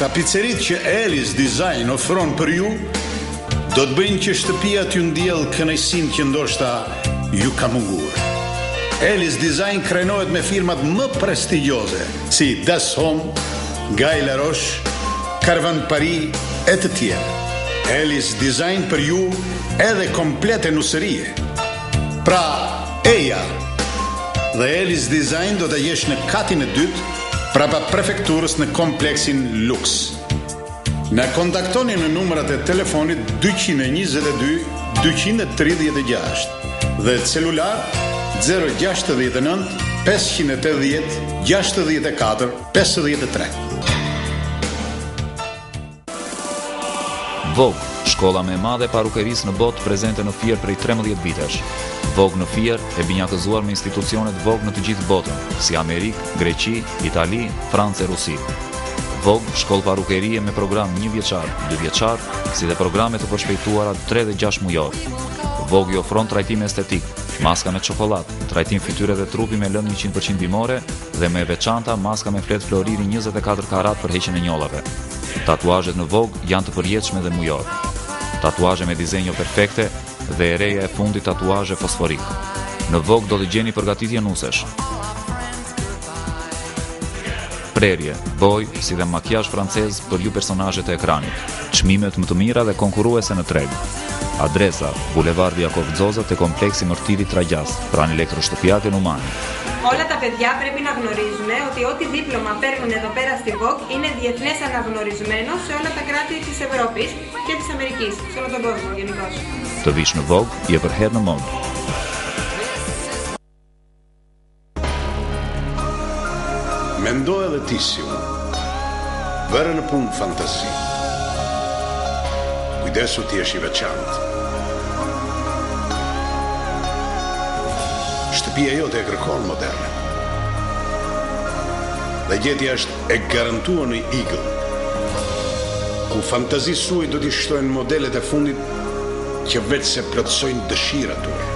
Tapicerit që Elis Design ofron për ju do të bëjnë që shtëpia t'ju ndjell kënaqësinë që ndoshta ju ka munguar. Elis Design krenohet me firmat më prestigjioze si Das Home, Guy Laroche, Carvan Paris e të tjerë. Elis Design për ju edhe komplete nusërie. Pra, eja dhe Elis Design do të jesh në katin e dytë prapa prefekturës në kompleksin Lux. Na kontaktoni në numrat e telefonit 222 236 dhe celular 069 580 64 53. Vogue, shkolla më e madhe e parukerisë në botë, prezente në Fier prej 13 vitesh. Vogue në Fier e binjakëzuar me institucionet Vogue në të gjithë botën, si Amerikë, Greqi, Itali, Francë e Rusi. Vogue, shkollë parukerie me program 1 vjeçar, 2 vjeçar, si dhe programe të përshpejtuara 3 dhe 6 mujor. Vogue i ofron trajtim estetik, maska me çokoladë, trajtim fytyre dhe trupi me lëndë 100% bimore dhe me veçanta maska me fletë floriri 24 karat për heqjen e njollave. Tatuazhet në Vogue janë të përjetshme dhe mujor. Tatuazhe me dizenjo perfekte dhe e reja e fundit tatuazhe fosforik. Në Vogue do të gjeni përgatitje nusesh, prerje, boj, si dhe makijazh francez për ju personazhet e ekranit. Çmimet më të mira dhe konkurruese në treg. Adresa: Bulevardi Jakov Zoza te kompleksi Mërtiri Tragjas, pranë Elektroshtëpiake Numani. Όλα τα παιδιά πρέπει να γνωρίζουν ότι ό,τι δίπλωμα παίρνουν εδώ πέρα στη Vogue είναι διεθνές αναγνωρισμένο σε όλα τα κράτη της Ευρώπης και της Αμερικής, σε όλο τον κόσμο γενικώς. Të vish në Vogue je për herë në modë. Mendo edhe ti si unë. Vere në punë fantasi. Kujdesu ti është i veçantë. Shtëpia jote e kërkon moderne. Dhe gjetja është e garantuar në Eagle, ku fantazi suaj do t'i shtojnë modelet e fundit që vetë se plotësojnë dëshirat tuaja.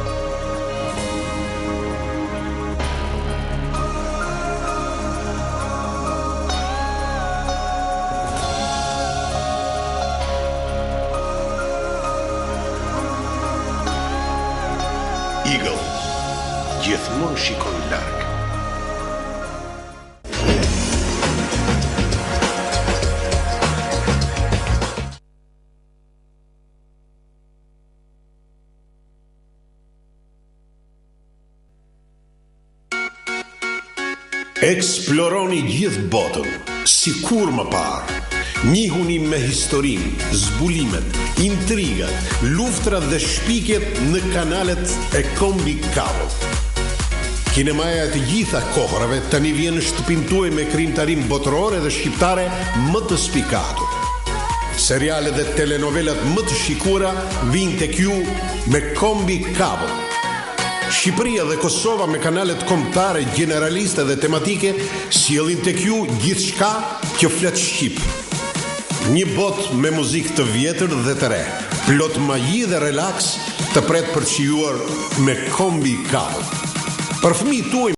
Eagle, gjithmonë shikon larg. Eksploroni gjithë botën, si kur më parë. Njihuni me historinë, zbulimet, intrigat, luftrat dhe shpikjet në kanalet e Kombi Cable. Kinemaja e të gjitha kohërave tani vjen në shtëpinë tuaj me krijimtarim botërore dhe shqiptare më të spikatur. Serialet dhe telenovelat më të shikuara vijnë tek ju me Kombi Cable. Shqipëria dhe Kosova me kanalet kombëtare, generaliste dhe tematike sjellin tek ju gjithçka që flet shqip. Një botë me muzikë të vjetër dhe të re, plot magji dhe relaks, të pret për të shijuar me Kombi Cable. Për fëmijët tuaj